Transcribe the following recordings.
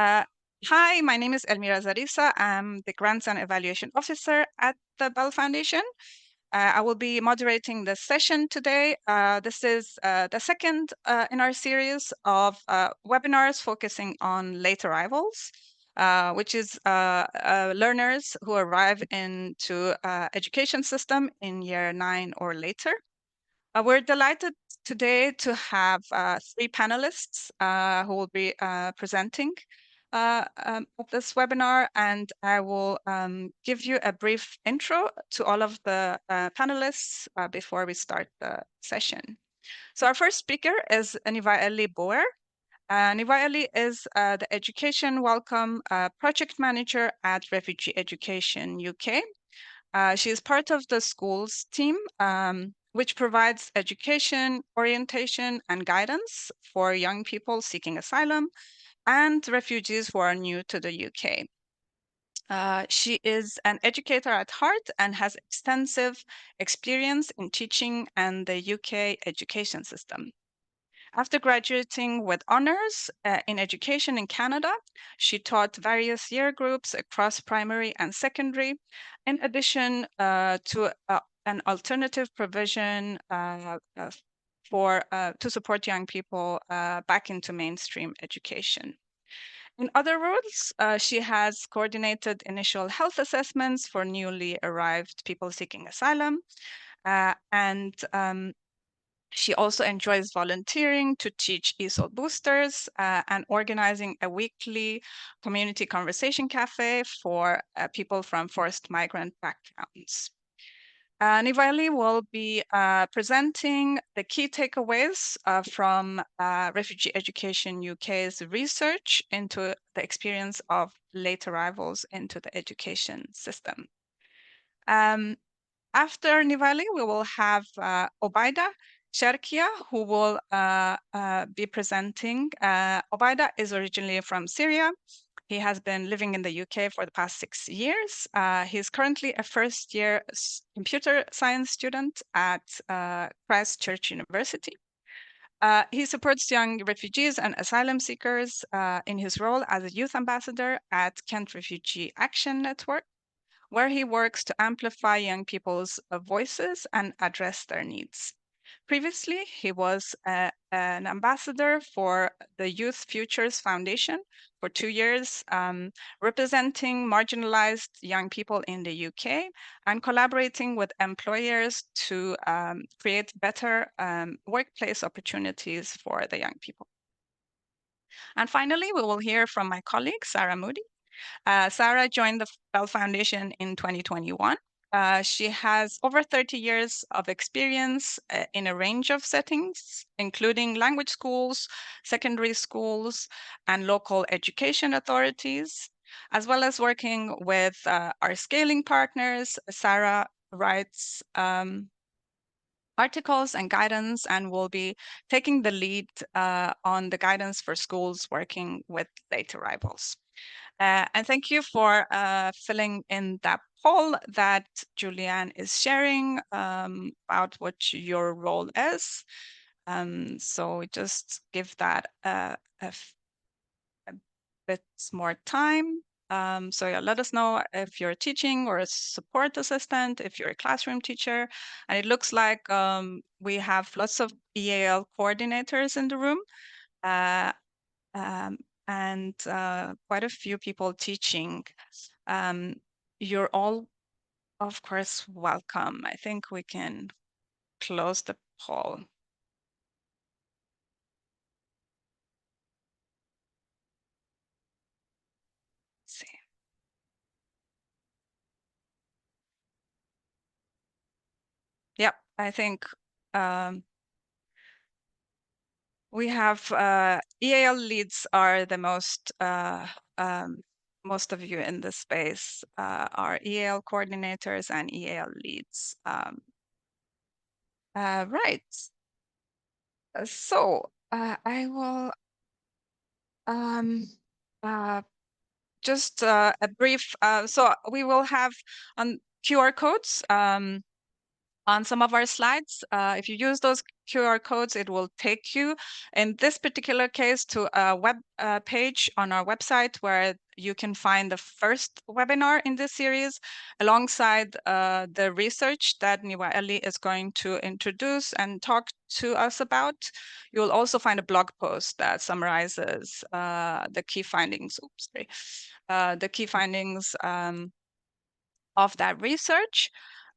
Hi, my name is Elmira Zarisa. I'm the Grants and Evaluation Officer at the Bell Foundation. I will be moderating the session today. This is the second in our series of webinars focusing on late arrivals, which is learners who arrive into education system in year 9 or later. We're delighted today to have three panelists who will be presenting at this webinar, and I will give you a brief intro to all of the panelists before we start the session. So our first speaker is Nivaeli Boer. Nivaeli is the Education Welcome Project Manager at Refugee Education UK. She is part of the schools team, which provides education, orientation, and guidance for young people seeking asylum and refugees who are new to the UK. She is an educator at heart and has extensive experience in teaching and the UK education system. After graduating with honors in education in Canada, she taught various year groups across primary and secondary, in addition to an alternative provision to support young people back into mainstream education. In other roles, she has coordinated initial health assessments for newly arrived people seeking asylum, and she also enjoys volunteering to teach ESOL boosters and organizing a weekly community conversation cafe for people from forced migrant backgrounds. Nivaeli will be presenting the key takeaways from Refugee Education UK's research into the experience of late arrivals into the education system. After Nivaeli, we will have Obaida Sherkia, who will be presenting. Obaida is originally from Syria. He has been living in the UK for the past 6 years. He's currently a first-year computer science student at Christchurch University. He supports young refugees and asylum seekers in his role as a youth ambassador at Kent Refugee Action Network, where he works to amplify young people's voices and address their needs. Previously, he was an ambassador for the Youth Futures Foundation for 2 years, representing marginalized young people in the UK and collaborating with employers to create better workplace opportunities for the young people. And finally, we will hear from my colleague, Sarah Moody. Sarah joined the Bell Foundation in 2021. She has over 30 years of experience in a range of settings, including language schools, secondary schools, and local education authorities, as well as working with our scaling partners. Sarah writes articles and guidance and will be taking the lead on the guidance for schools working with late arrivals. And thank you for filling in that poll that Julianne is sharing about what your role is. So just give that a bit more time. So yeah, let us know if you're teaching or a support assistant, if you're a classroom teacher. And it looks like we have lots of EAL coordinators in the room. Um, and quite a few people teaching. You're all, of course, welcome. I think we can close the poll. Let's see. Yep, I think we have EAL leads are the most of you in this space are EAL coordinators and EAL leads. Right. So I will just a brief. So we will have on QR codes on some of our slides. If you use those QR codes, it will take you, in this particular case, to a web page on our website where you can find the first webinar in this series alongside the research that Niwaeli is going to introduce and talk to us about. You'll also find a blog post that summarizes the key findings. Oops, sorry. The key findings of that research.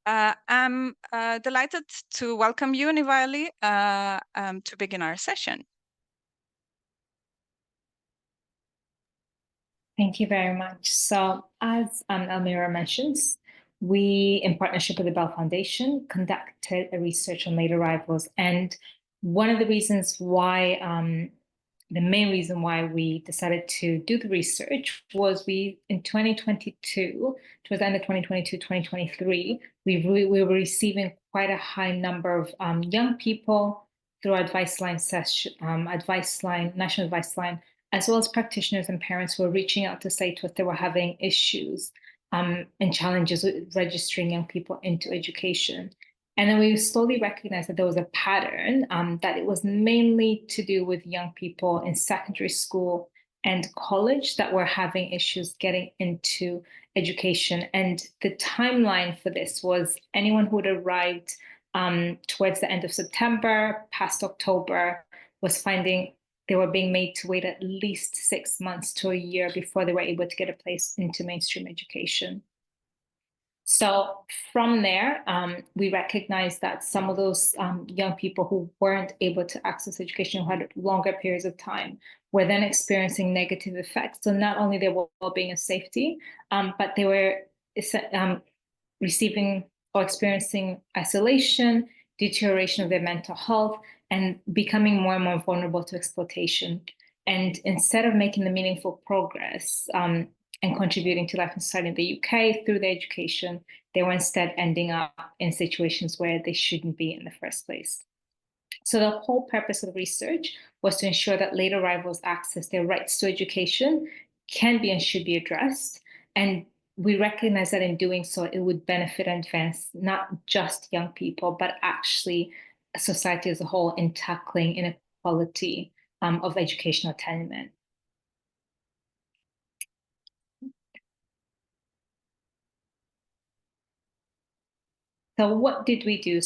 I'm delighted to welcome you, Nivaeli, to begin our session. Thank you very much. So as Elmira mentions, we, in partnership with the Bell Foundation, conducted a research on late arrivals. And one of the reasons why, the main reason why we decided to do the research was in 2022, towards the end of 2022, 2023, we were receiving quite a high number of young people through our advice line session, national advice line, as well as practitioners and parents who were reaching out to say to us they were having issues and challenges with registering young people into education. And then we slowly recognized that there was a pattern, that it was mainly to do with young people in secondary school and college that were having issues getting into education. And the timeline for this was anyone who had arrived towards the end of September, past October, was finding they were being made to wait at least 6 months to a year before they were able to get a place into mainstream education. So from there, we recognized that some of those young people who weren't able to access education, who had longer periods of time, were then experiencing negative effects. So not only their well-being and safety, but they were receiving or experiencing isolation, deterioration of their mental health, and becoming more and more vulnerable to exploitation. And instead of making the meaningful progress and contributing to life and society in the UK through their education, they were instead ending up in situations where they shouldn't be in the first place. So the whole purpose of the research was to ensure that late arrivals access their rights to education can be and should be addressed. And we recognize that in doing so, it would benefit and advance not just young people, but actually society as a whole in tackling inequality of educational attainment. So what did we do?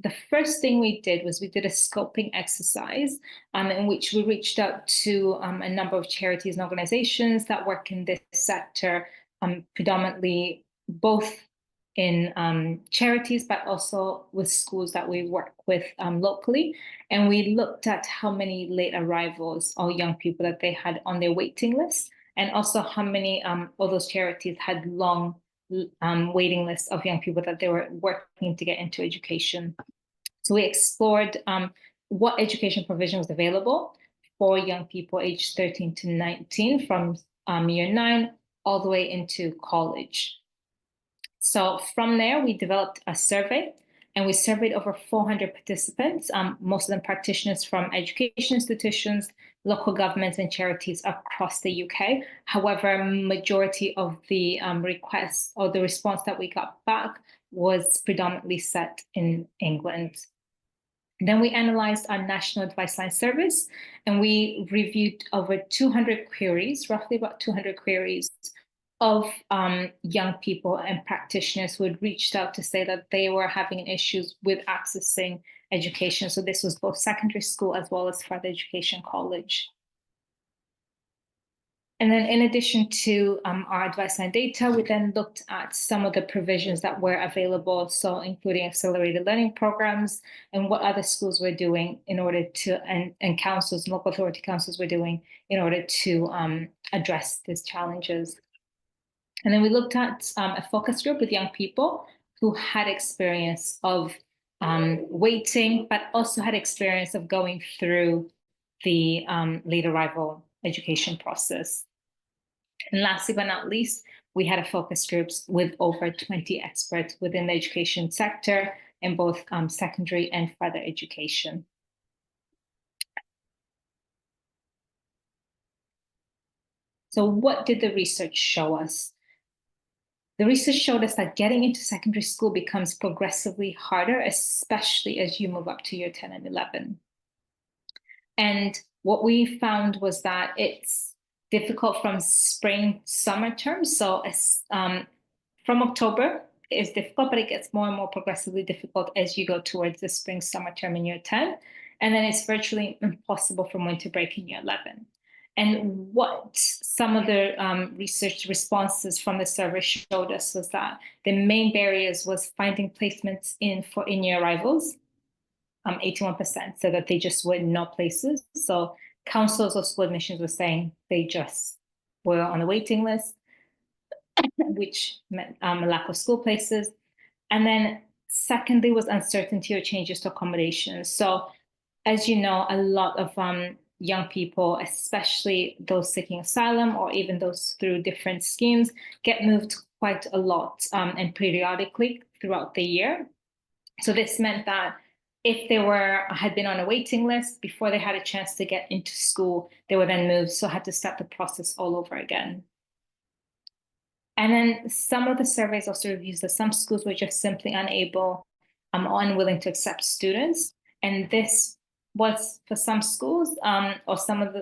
The first thing we did was we did a scoping exercise in which we reached out to a number of charities and organizations that work in this sector, predominantly both in charities, but also with schools that we work with locally. And we looked at how many late arrivals or young people that they had on their waiting list, and also how many of those charities had long waiting list of young people that they were working to get into education. So we explored what education provision was available for young people aged 13 to 19 from year 9 all the way into college. So from there, we developed a survey and we surveyed over 400 participants, most of them practitioners from education institutions, local governments and charities across the UK. However, majority of the requests or the response that we got back was predominantly set in England. Then we analyzed our national advice line service and we reviewed over 200 queries, roughly about 200 queries of young people and practitioners who had reached out to say that they were having issues with accessing education. So this was both secondary school as well as further education college. And then in addition to our advice line data, we then looked at some of the provisions that were available, so including accelerated learning programs and what other schools were doing in order to, and councils, local authority councils were doing in order to address these challenges. And then we looked at a focus group with young people who had experience of waiting, but also had experience of going through the late arrival education process. And lastly but not least, we had a focus groups with over 20 experts within the education sector in both secondary and further education. So what did the research show us? the research showed us that getting into secondary school becomes progressively harder, especially as you move up to year 10 and 11. And what we found was that it's difficult from spring, summer terms. So from October, it's difficult, but it gets more and more progressively difficult as you go towards the spring, summer term in year 10. And then it's virtually impossible from winter break in year 11. And what some of the research responses from the survey showed us was that the main barriers was finding placements in year arrivals, 81%, said that they just were no places. So councils or school admissions were saying they just were on a waiting list, which meant a lack of school places. And then secondly was uncertainty or changes to accommodation. So as you know, a lot of young people, especially those seeking asylum or even those through different schemes, get moved quite a lot and periodically throughout the year. So this meant that if they had been on a waiting list before they had a chance to get into school, they were then moved, so had to start the process all over again. And then some of the surveys also revealed that some schools were just simply unable or unwilling to accept students. And this was for some schools, or some of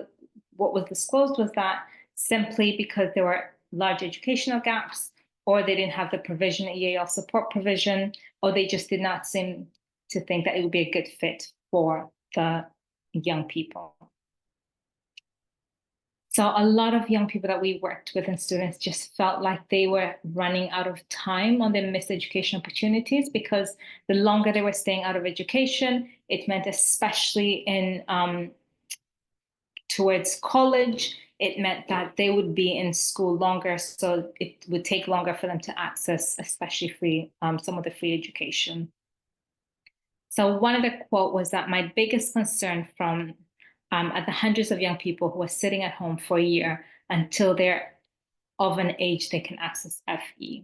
what was disclosed was that simply because there were large educational gaps, or they didn't have the provision, EAL support provision, or they just did not seem to think that it would be a good fit for the young people. So a lot of young people that we worked with and students just felt like they were running out of time on their missed education opportunities, because the longer they were staying out of education, it meant especially in towards college, it meant that they would be in school longer, so it would take longer for them to access, especially some of the free education. So one of the quote was that my biggest concern from at the hundreds of young people who are sitting at home for a year until they're of an age they can access FE.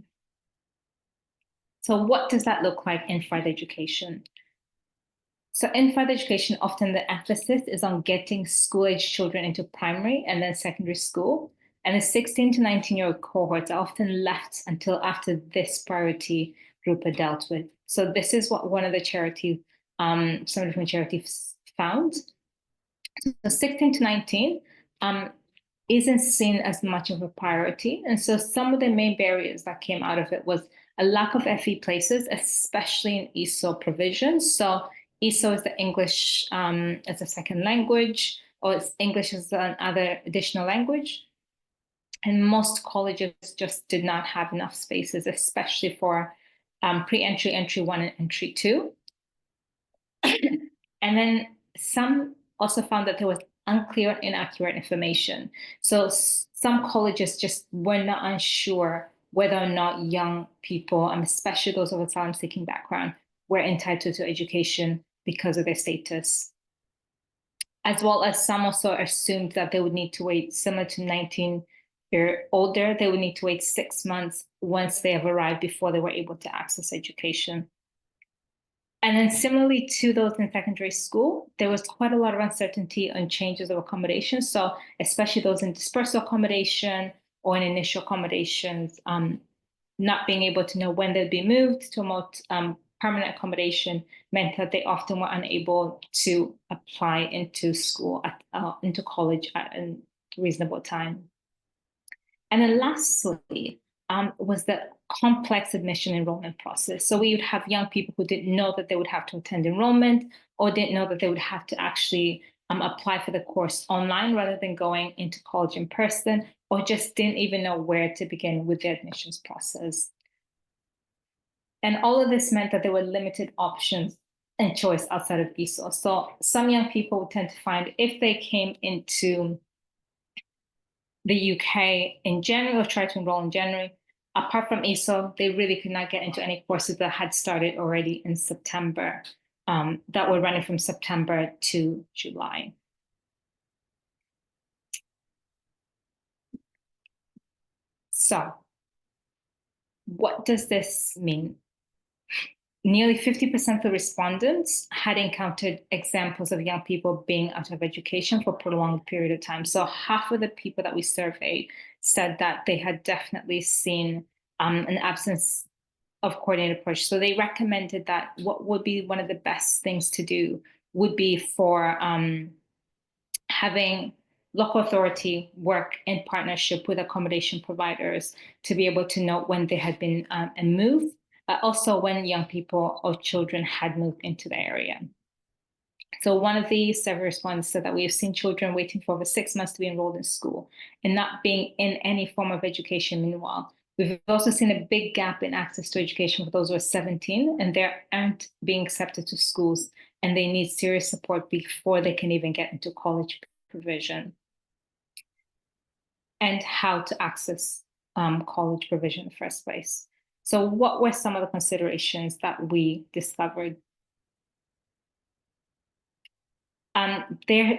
So what does that look like in further education? So in further education, often the emphasis is on getting school-age children into primary and then secondary school. And the 16 to 19-year-old cohorts are often left until after this priority group are dealt with. So this is what one of the charities, some different charities found. So 16 to 19 isn't seen as much of a priority. And so some of the main barriers that came out of it was a lack of FE places, especially in ESOL provisions. So ESOL is the English as a second language, or it's English as another additional language. And most colleges just did not have enough spaces, especially for pre-entry, entry 1, and entry 2. And then some also found that there was unclear and inaccurate information. So some colleges just were not unsure whether or not young people, especially those of asylum-seeking background, were entitled to education because of their status. As well as some also assumed that they would need to wait, similar to 19 or older, they would need to wait 6 months once they have arrived before they were able to access education. And then similarly to those in secondary school, there was quite a lot of uncertainty on changes of accommodation. So especially those in dispersal accommodation or in initial accommodations, not being able to know when they'd be moved to a more permanent accommodation meant that they often were unable to apply into school, into college at a reasonable time. And then lastly, was the complex admission enrollment process. So we would have young people who didn't know that they would have to attend enrollment, or didn't know that they would have to actually apply for the course online rather than going into college in person, or just didn't even know where to begin with the admissions process. And all of this meant that there were limited options and choice outside of ESOL. So some young people would tend to find if they came into the UK in January or tried to enroll in January, apart from ESOL, they really could not get into any courses that had started already in September, that were running from September to July. So what does this mean? Nearly 50% of the respondents had encountered examples of young people being out of education for a prolonged period of time. So half of the people that we surveyed said that they had definitely seen an absence of coordinated approach. So they recommended that what would be one of the best things to do would be for having local authority work in partnership with accommodation providers to be able to know when there had been a move, also when young people or children had moved into the area. So one of the survey respondents said that we have seen children waiting for over 6 months to be enrolled in school and not being in any form of education meanwhile. We've also seen a big gap in access to education for those who are 17 and they aren't being accepted to schools and they need serious support before they can even get into college provision. And how to access college provision in the first place. So what were some of the considerations that we discovered? There are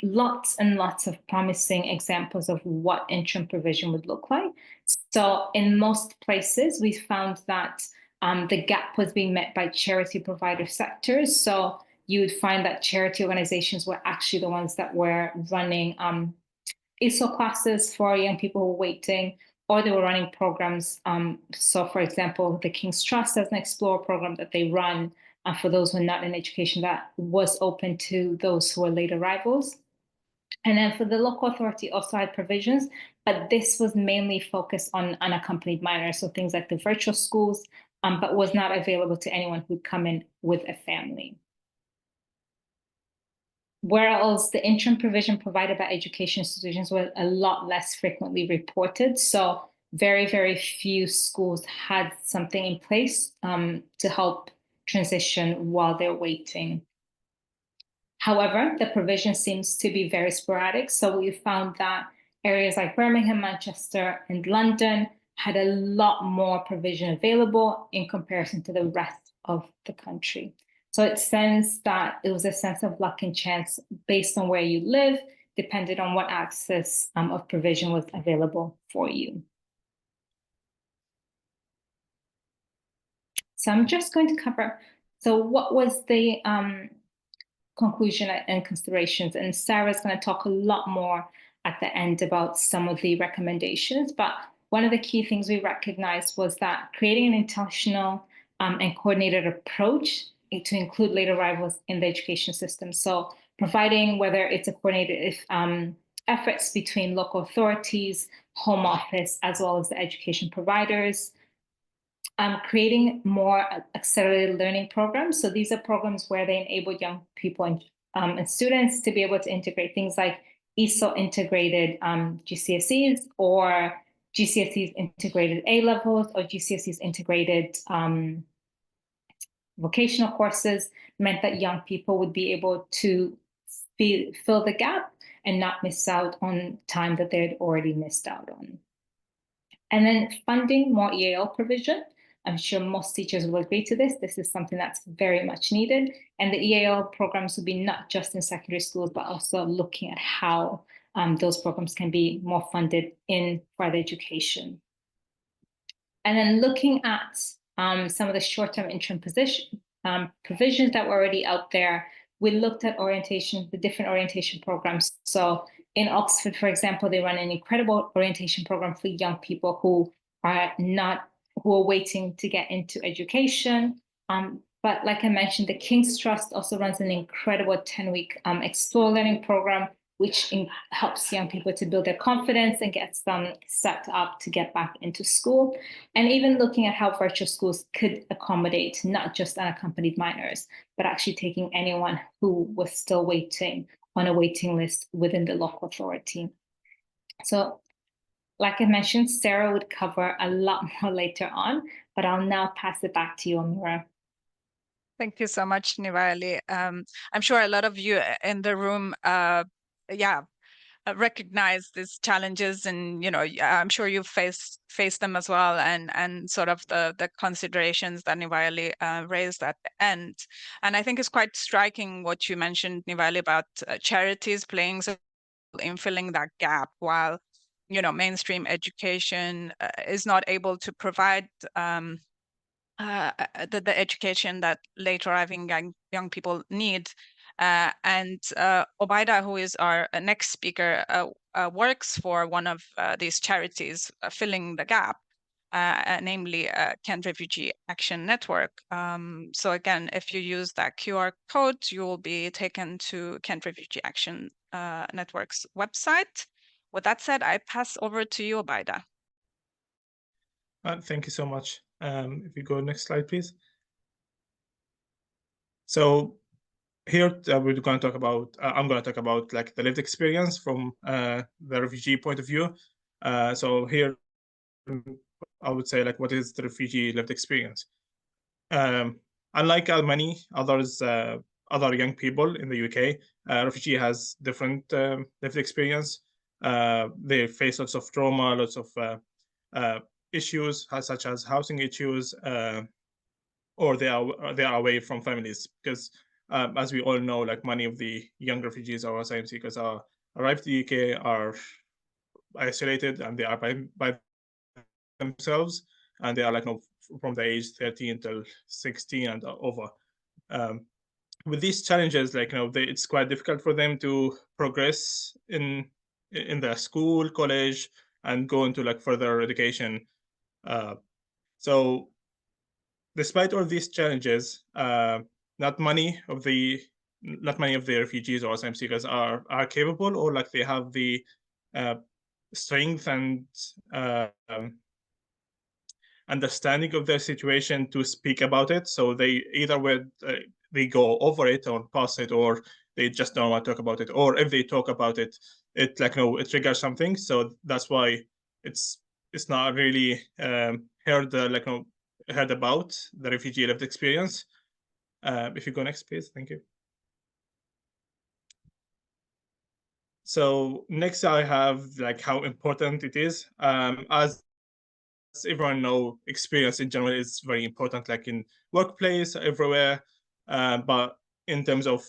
lots and lots of promising examples of what interim provision would look like. So in most places, we found that the gap was being met by charity provider sectors. So you would find that charity organizations were actually the ones that were running ESOL classes for young people who were waiting, or they were running programs. So for example, the King's Trust has an Explore program that they run for those who are not in education that was open to those who are late arrivals. And then for the local authority also had provisions, but this was mainly focused on unaccompanied minors, so things like the virtual schools, but was not available to anyone who'd come in with a family. Whereas the interim provision provided by education institutions was a lot less frequently reported. So very, very few schools had something in place to help transition while they're waiting. However, the provision seems to be very sporadic. So we found that areas like Birmingham, Manchester, and London had a lot more provision available in comparison to the rest of the country. So it sends that it was a sense of luck and chance based on where you live, depended on what access of provision was available for you. So I'm just going to cover, so what was the conclusion and considerations? And Sarah's going to talk a lot more at the end about some of the recommendations. But one of the key things we recognized was that creating an intentional and coordinated approach to include late arrivals in the education system. So providing whether it's a coordinated efforts between local authorities, home office, as well as the education providers, creating more accelerated learning programs. So these are programs where they enable young people and students to be able to integrate things like ESOL integrated GCSEs or GCSEs integrated A levels or GCSEs integrated vocational courses, meant that young people would be able to fill the gap and not miss out on time that they had already missed out on. And then funding more EAL provision. I'm sure most teachers will agree to this. This is something that's very much needed. And the EAL programs will be not just in secondary schools, but also looking at how those programs can be more funded in further education. And then looking at some of the short-term interim provisions that were already out there, we looked at orientation, the different orientation programs. So in Oxford, for example, they run an incredible orientation program for young people who are waiting to get into education. But like I mentioned, the King's Trust also runs an incredible 10-week Explore Learning program, which helps young people to build their confidence and gets them set up to get back into school. And even looking at how virtual schools could accommodate not just unaccompanied minors, but actually taking anyone who was still waiting on a waiting list within the local authority. So like I mentioned, Sarah would cover a lot more later on, but I'll now pass it back to you, Amira. Thank you so much, Nivali. I'm sure a lot of you in the room, recognize these challenges, and I'm sure you've faced them as well, and sort of the considerations that Nivali raised at the end. And I think it's quite striking what you mentioned, Nivali, about charities playing in filling that gap while mainstream education is not able to provide the education that late arriving young people need. And Obaida, who is our next speaker, works for one of these charities filling the gap. namely Kent Refugee Action Network. So again, if you use that QR code, you will be taken to Kent Refugee Action Network's website. With that said, I pass over to you, Obaida. Thank you so much. If you go next slide, please. So here we're going to talk about, I'm going to talk about like the lived experience from the refugee point of view. So here I would say like, what is the refugee lived experience? Unlike many others, other young people in the UK, refugee has different lived experience. They face lots of trauma, lots of issues such as housing issues, or they are away from families because, as we all know, like many of the young refugees or asylum seekers are arrived to the UK are isolated and they are by themselves, and they are like from the age 13 till 16 and over. With these challenges, like it's quite difficult for them to progress in the school, college, and go into like further education. So despite all these challenges, not many of the refugees or asylum seekers are capable, or like they have the strength and understanding of their situation to speak about it. So they either they go over it or pass it, or they just don't want to talk about it, or if they talk about it, it like it triggers something. So that's why it's not really heard heard about the refugee lived experience. If you go next, please. Thank you. So next I have like how important it is. As everyone know, experience in general is very important, like in workplace, everywhere. But in terms of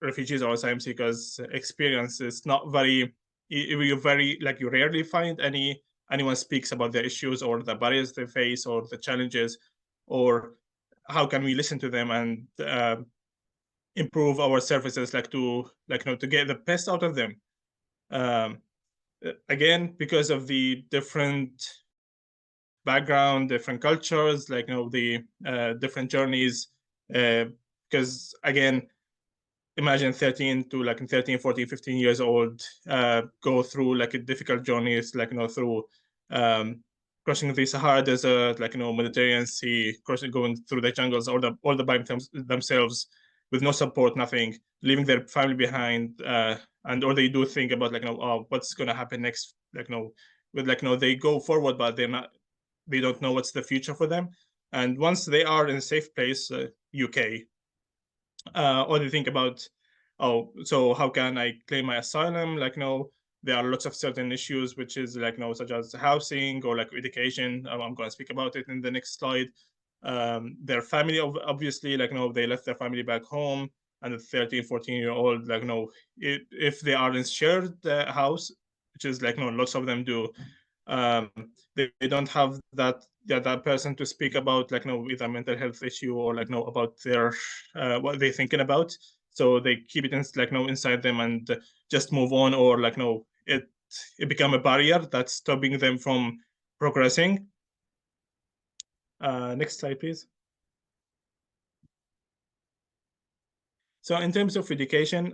refugees or asylum seekers, experience is not very, you rarely find anyone speaks about their issues or the barriers they face or the challenges, or how can we listen to them and improve our services to get the best out of them. Again, because of the different background, different cultures, the different journeys, because again, imagine 13 to 13, 14, 15 years old go through like a difficult journeys, through crossing the Sahara Desert, Mediterranean Sea, going through the jungles, all the by themselves with no support, nothing, leaving their family behind, and all they do think about oh, what's gonna happen next, they go forward, but they don't know what's the future for them. And once they are in a safe place, UK, or they think about, oh, so how can I claim my asylum? There are lots of certain issues, which is such as housing or education. I'm going to speak about it in the next slide. Their family, obviously, they left their family back home, and the 13, 14-year-old, if they are in shared house, which is lots of them do, they don't have that person to speak about with a mental health issue or about their what they're thinking about, so they keep it inside them and just move on, or it become a barrier that's stopping them from progressing. Next slide, please. So in terms of education,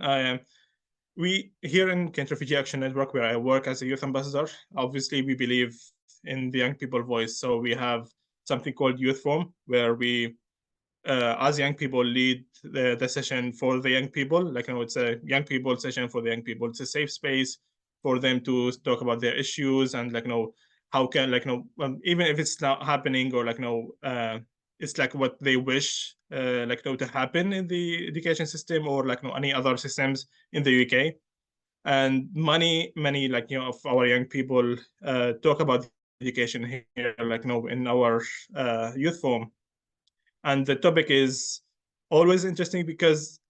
we here in Kent Refugee Action Network, where I work as a youth ambassador, obviously we believe in the young people voice. So we have something called Youth Forum, where we, as young people, lead the session for the young people. It's a young people session for the young people. It's a safe space for them to talk about their issues and how can even if it's not happening, or it's what they wish to happen in the education system or any other systems in the UK. And many of our young people talk about education here in our youth forum, and the topic is always interesting because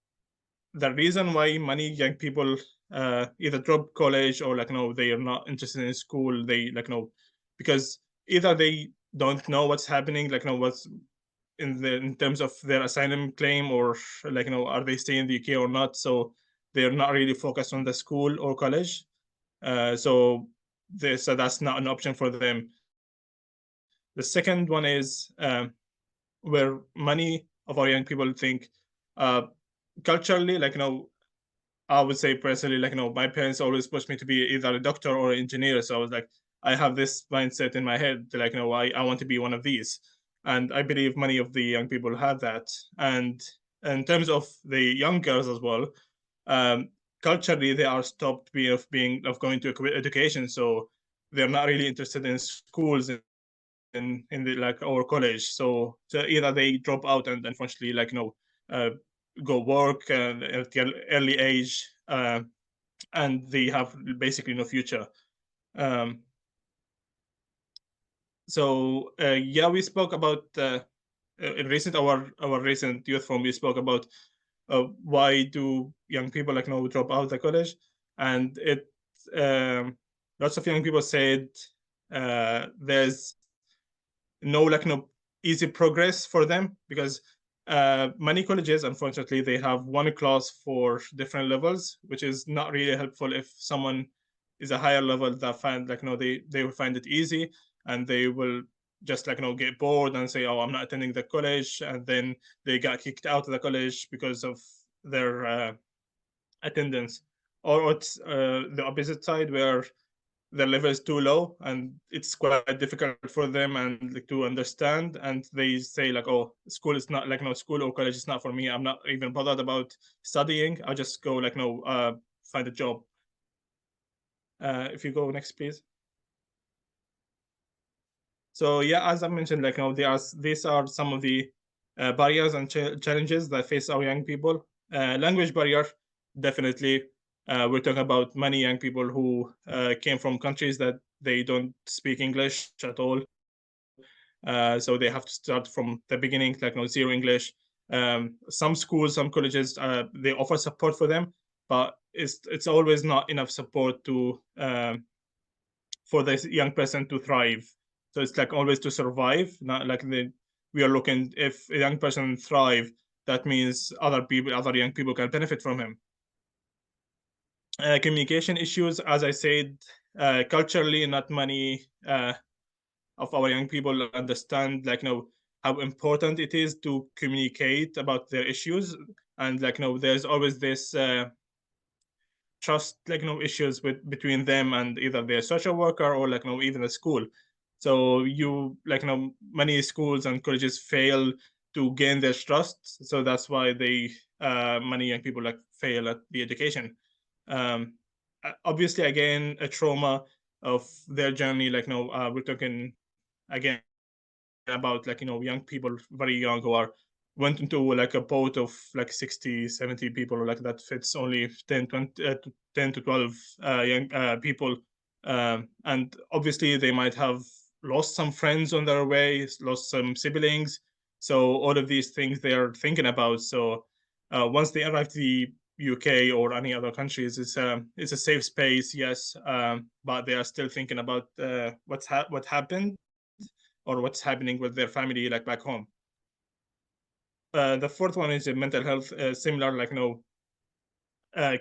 the reason why many young people either drop college or they are not interested in school, they because either they don't know what's happening, what's in terms of their asylum claim, or are they staying in the UK or not, so they're not really focused on the school or college, so that's not an option for them. The second one is where many of our young people think culturally, like, I would say personally, like, my parents always pushed me to be either a doctor or an engineer. So I was like, I have this mindset in my head, like, I want to be one of these. And I believe many of the young people have that. And in terms of the young girls as well, um, culturally they are stopped of going to education. So they're not really interested in schools in the like our college. So either they drop out and unfortunately, like, uh, go work at the early age, and they have basically no future. Um, so yeah, we spoke about in recent our recent youth forum. We spoke about why do young people, like, drop out the college, and um, lots of young people said there's no, like, easy progress for them, because many colleges, unfortunately, they have one class for different levels, which is not really helpful if someone is a higher level that find, like, they will find it easy, and they will just, like, get bored and say, oh, I'm not attending the college, and then they got kicked out of the college because of their attendance. Or it's the opposite side, where the level is too low and it's quite difficult for them and, like, to understand, and they say, like, oh, school is not, like, school or college is not for me, I'm not even bothered about studying, I'll just go, like, find a job. If you go next, please. So yeah, as I mentioned, like, these are some of the barriers and challenges that face our young people. Language barrier, definitely. We're talking about many young people who came from countries that they don't speak English at all. So they have to start from the beginning, like, zero English. Some schools, some colleges, they offer support for them, but it's always not enough support to for this young person to thrive. So it's, like, always to survive, not like we are looking, if a young person thrive, that means other young people can benefit from him. Communication issues, as I said, culturally, not many of our young people understand, like, how important it is to communicate about their issues, and, like, there's always this trust, like, issues between them and either their social worker or, like, even the school. So you, like, many schools and colleges fail to gain their trust, so that's why they many young people, like, fail at the education. Obviously, again, a trauma of their journey, like, we're talking again about, like, young people, very young, who are went into, like, a boat of, like, 60 70 people, or, like, that fits only 10 to 12 young people. And obviously they might have lost some friends on their way, lost some siblings, so all of these things they are thinking about. So once they arrive to the UK or any other countries, it's a safe space, yes, but they are still thinking about what happened or what's happening with their family, like, back home. The fourth one is mental health, similar, like,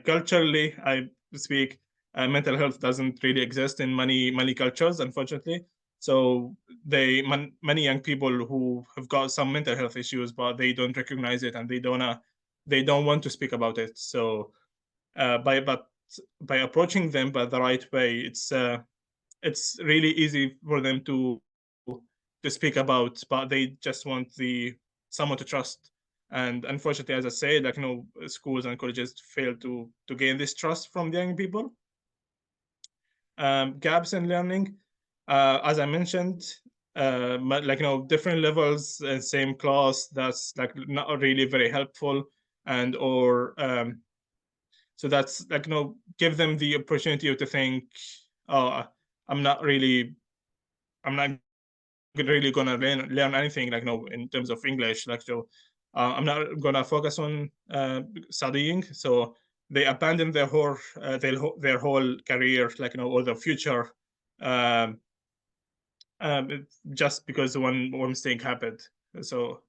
culturally, I speak, mental health doesn't really exist in many cultures, unfortunately. So many young people who have got some mental health issues, but they don't recognize it, and they don't want to speak about it. So by approaching them by the right way, it's really easy for them to speak about, but they just want someone to trust. And unfortunately, as I said, like, schools and colleges fail to gain this trust from the young people. Gaps in learning, as I mentioned, like, different levels, same class, that's, like, not really very helpful. And or so that's, like, give them the opportunity to think, oh, i'm not really I'm not really gonna learn anything, like, in terms of English, like, so I'm not gonna focus on studying. So they abandon their whole career, like, or the future, um, just because one mistake happened. So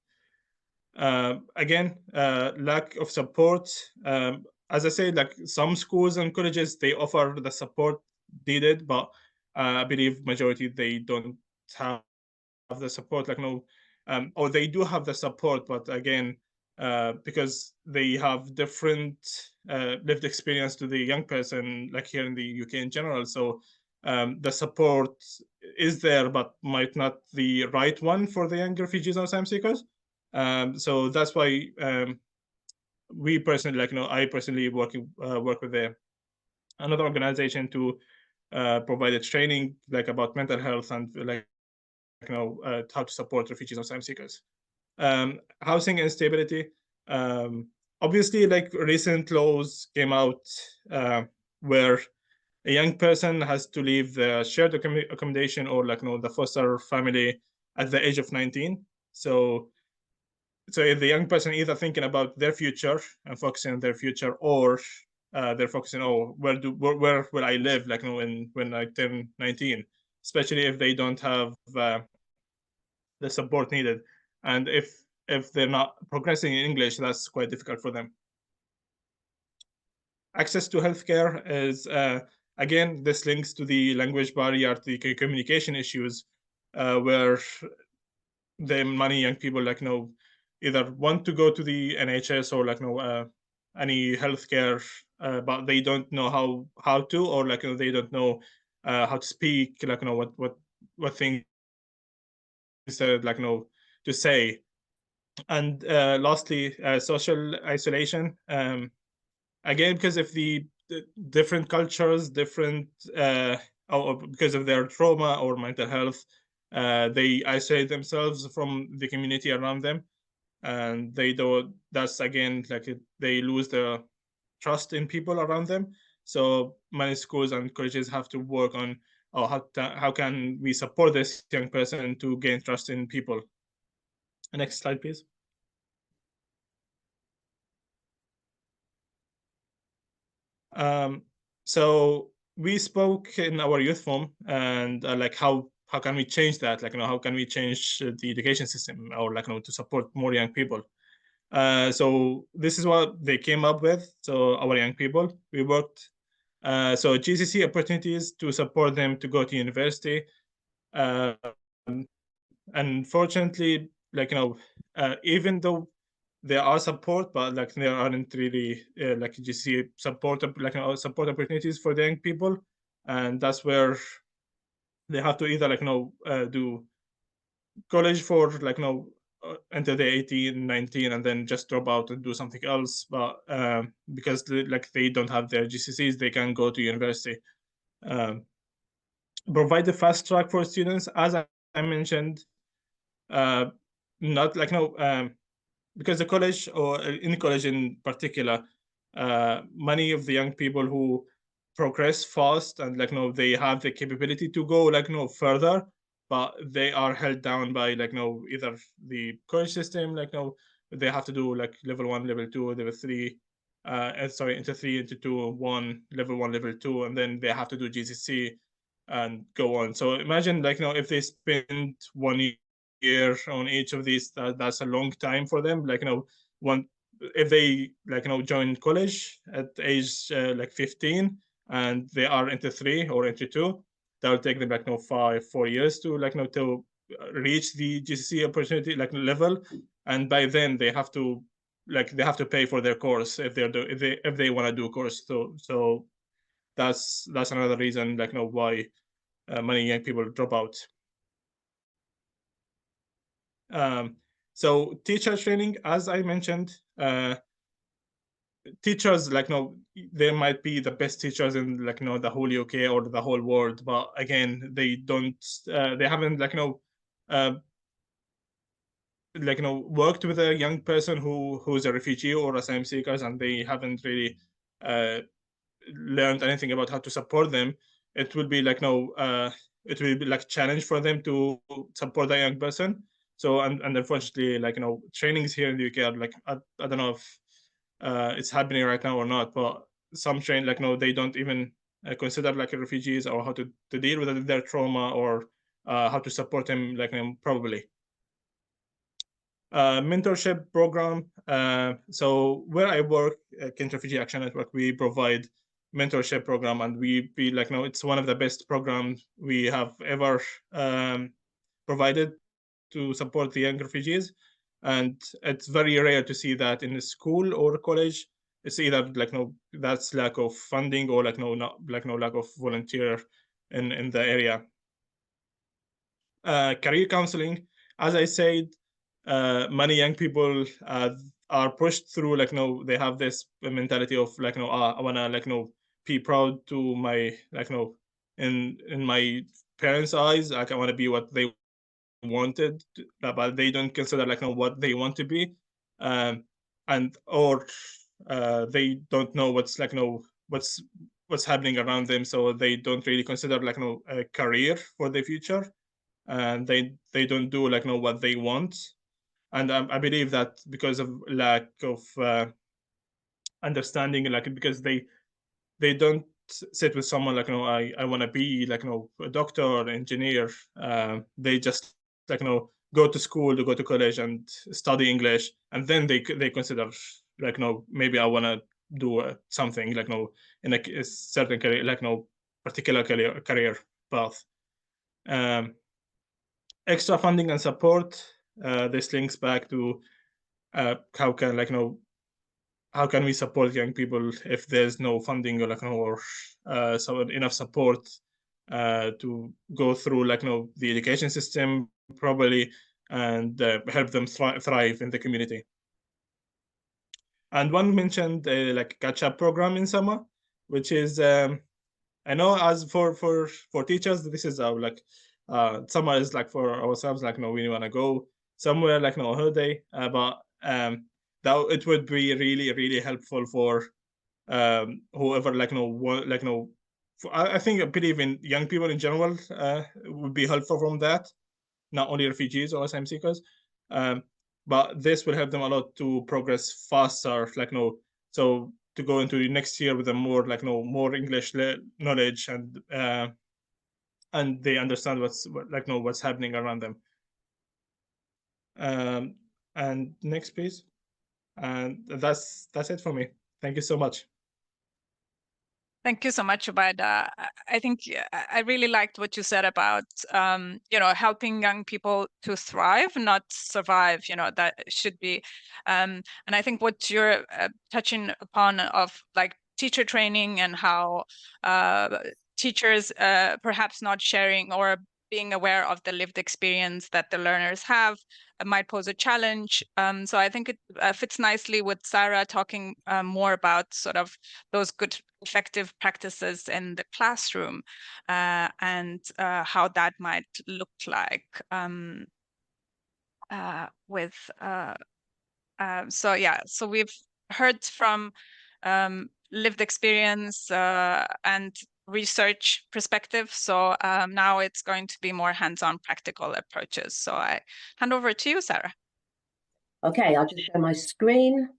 again, lack of support. As I said, like, some schools and colleges, they offer the support needed, but I believe majority they don't have the support, like or they do have the support, but again, because they have different lived experience to the young person, like here in the UK in general. So the support is there, but might not the right one for the young refugees or asylum seekers. So that's why we personally, like I personally work with another organization to provide a training like about mental health and like how to support refugees or asylum seekers. Housing instability. Obviously, like recent laws came out where a young person has to leave the shared accommodation or like the foster family at the age of 19. So if the young person either thinking about their future and focusing on their future, or they're focusing, oh, where will I live, like when I turn 19, especially if they don't have the support needed, and if they're not progressing in English, that's quite difficult for them. Access to healthcare is again, this links to the language barrier, the communication issues, where the many young people either want to go to the NHS or any healthcare, but they don't know how to, or they don't know how to speak, what things to say. And lastly, social isolation. Again, because of the different cultures, different or because of their trauma or mental health, they isolate themselves from the community around them, and they do. That's again they lose the trust in people around them. So many schools and colleges have to work on how can we support this young person to gain trust in people. Next slide, please. So we spoke in our youth forum, and how can we change that? How can we change the education system, or to support more young people? So this is what they came up with. So our young people, we worked. So GCC opportunities to support them to go to university. Unfortunately, even though there are support, but there aren't really GCC support support opportunities for the young people, and that's where they have to either do college for until they're 18, 19, and then just drop out and do something else. But because they don't have their GCSEs, they can go to university. Provide the fast track for students, as I mentioned. Not because the college, or in college in particular, many of the young people who progress fast and they have the capability to go further, but they are held down by either the college system, they have to do level 1, level 2, level 3, into 3, into 2, 1, level 1, level 2, and then they have to do GCC and go on. So imagine if they spend 1 year on each of these, that's a long time for them. If they join college at age 15, and they are into 3 or into 2, that will take them 4 years to to reach the GCC opportunity level, and by then they have to pay for their course if they want to do a course. So that's another reason why many young people drop out. So teacher training, as I mentioned, teachers they might be the best teachers in the whole UK or the whole world, but again they don't they haven't worked with a young person who's a refugee or asylum seekers, and they haven't really learned anything about how to support them. It will be it will be challenge for them to support that young person. So and unfortunately trainings here in the UK are I don't know if it's happening right now or not, but some train they don't even consider refugees, or how to deal with their trauma, or how to support them probably. Mentorship program. So where I work, Kent Refugee Action Network, we provide mentorship program, and we it's one of the best programs we have ever provided to support the young refugees, and it's very rare to see that in a school or college. It's either like that's lack of funding or lack of volunteer in the area. Career counseling, as I said, many young people are pushed through they have this mentality of I wanna be proud to my in my parents' eyes, I want to be what they wanted, but they don't consider what they want to be, and or they don't know what's happening around them, so they don't really consider a career for the future, and they don't do what they want. And I believe that because of lack of understanding, because they don't sit with someone I want to be a doctor or engineer. They just go to school, to go to college and study English, and then they consider maybe I want to do something in a certain career, particular career path. Extra funding and support. This links back to how can we support young people if there's no funding or enough support to go through the education system properly, and help them thrive in the community. And one mentioned catch-up program in summer, which is I know as for teachers, this is our summer is for ourselves, we want to go somewhere on holiday, but that it would be really, really helpful for whoever I think I believe in young people in general would be helpful from that, not only refugees or asylum seekers, but this will help them a lot to progress faster, so to go into the next year with a more more English knowledge, and they understand what's happening around them. And next, please. And that's it for me. Thank you so much. Thank you so much, Ubaida. I think I really liked what you said about, helping young people to thrive, not survive. That should be, and I think what you're touching upon of teacher training and how teachers perhaps not sharing or being aware of the lived experience that the learners have might pose a challenge. So I think it fits nicely with Sarah talking more about sort of those good effective practices in the classroom and how that might look like so we've heard from lived experience and research perspective. So now it's going to be more hands-on practical approaches. So I hand over to you, Sarah. Okay, I'll just share my screen.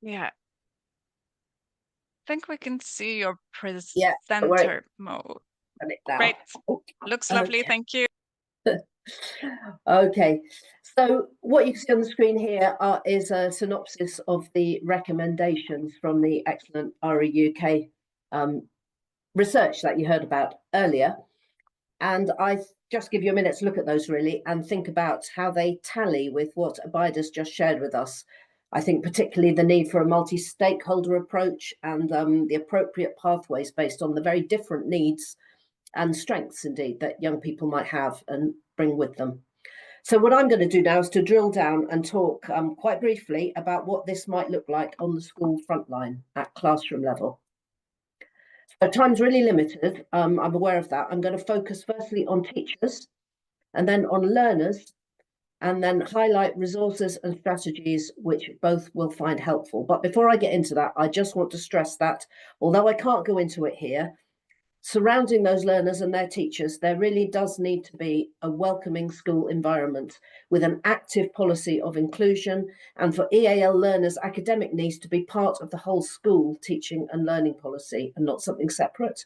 Yeah. I think we can see your presenter mode. Great. Looks lovely. Thank you. Okay, so what you can see on the screen here is a synopsis of the recommendations from the excellent REUK research that you heard about earlier. And I just give you a minute to look at those really and think about how they tally with what Ubaida's just shared with us. I think particularly the need for a multi-stakeholder approach and the appropriate pathways based on the very different needs and strengths indeed that young people might have and bring with them. So what I'm going to do now is to drill down and talk quite briefly about what this might look like on the school frontline at classroom level. So time's really limited, I'm aware of that. I'm going to focus firstly on teachers and then on learners, and then highlight resources and strategies which both will find helpful. But before I get into that, I just want to stress that although I can't go into it here, surrounding those learners and their teachers, there really does need to be a welcoming school environment with an active policy of inclusion, and for EAL learners, academic needs to be part of the whole school teaching and learning policy and not something separate.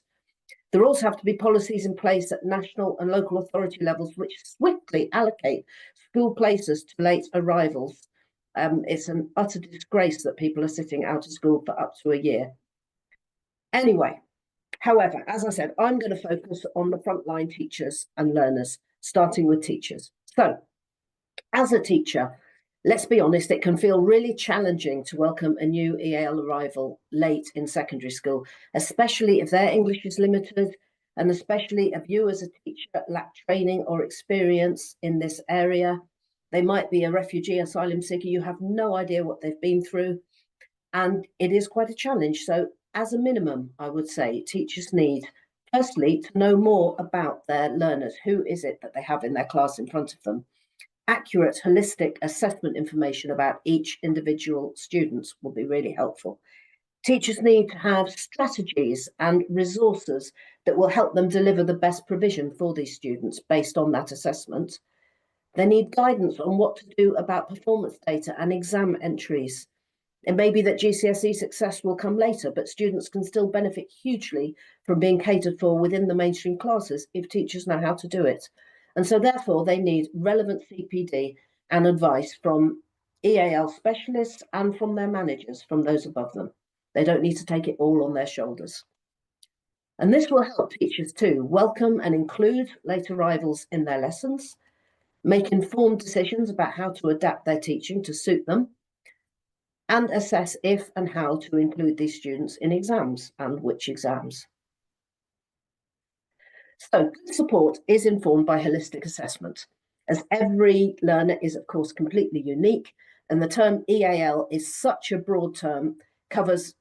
There also have to be policies in place at national and local authority levels which swiftly allocate school places to late arrivals It's an utter disgrace that people are sitting out of school for up to a year. Anyway, however, as I said, I'm going to focus on the frontline teachers and learners, starting with teachers. So, as a teacher, let's be honest, it can feel really challenging to welcome a new EAL arrival late in secondary school, especially if their English is limited, and especially if you as a teacher lack training or experience in this area. They might be a refugee, asylum seeker, you have no idea what they've been through, and it is quite a challenge. So as a minimum, I would say teachers need, firstly, to know more about their learners. Who is it that they have in their class in front of them? Accurate, holistic assessment information about each individual student will be really helpful. Teachers need to have strategies and resources that will help them deliver the best provision for these students based on that assessment. They need guidance on what to do about performance data and exam entries. It may be that GCSE success will come later, but students can still benefit hugely from being catered for within the mainstream classes if teachers know how to do it. And so therefore they need relevant CPD and advice from EAL specialists and from their managers, from those above them. They don't need to take it all on their shoulders. And this will help teachers too welcome and include late arrivals in their lessons, make informed decisions about how to adapt their teaching to suit them, and assess if and how to include these students in exams and which exams. So good support is informed by holistic assessment, as every learner is of course completely unique, and the term EAL is such a broad term, covers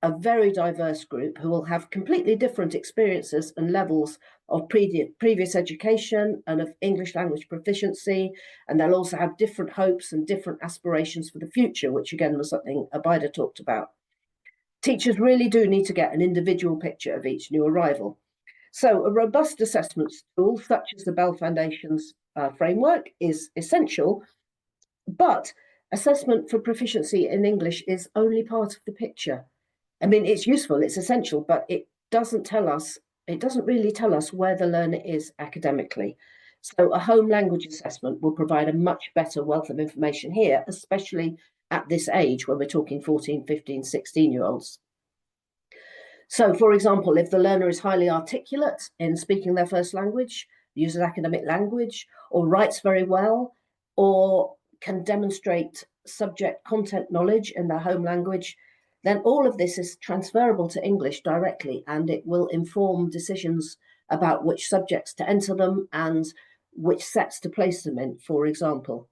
a very diverse group who will have completely different experiences and levels of previous education and of English language proficiency, and they'll also have different hopes and different aspirations for the future, which again was something Abida talked about. Teachers really do need to get an individual picture of each new arrival. So a robust assessment tool such as the Bell Foundation's framework is essential, but assessment for proficiency in English is only part of the picture. I mean, it's useful, it's essential, but it doesn't really tell us where the learner is academically. So a home language assessment will provide a much better wealth of information here, especially at this age when we're talking 14, 15, 16-year-olds. So, for example, if the learner is highly articulate in speaking their first language, uses academic language, or writes very well, or can demonstrate subject content knowledge in their home language, then all of this is transferable to English directly, and it will inform decisions about which subjects to enter them and which sets to place them in, for example.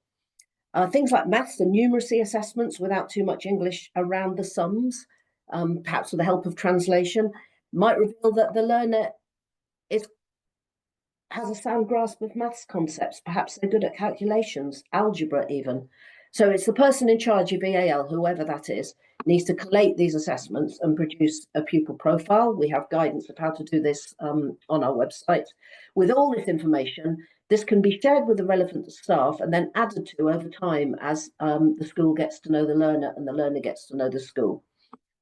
Things like maths and numeracy assessments without too much English around the sums, perhaps with the help of translation, might reveal that the learner has a sound grasp of maths concepts. Perhaps they're good at calculations, algebra even. So it's the person in charge of EAL, whoever that is, needs to collate these assessments and produce a pupil profile. We have guidance of how to do this on our website. With all this information, this can be shared with the relevant staff and then added to over time as the school gets to know the learner and the learner gets to know the school.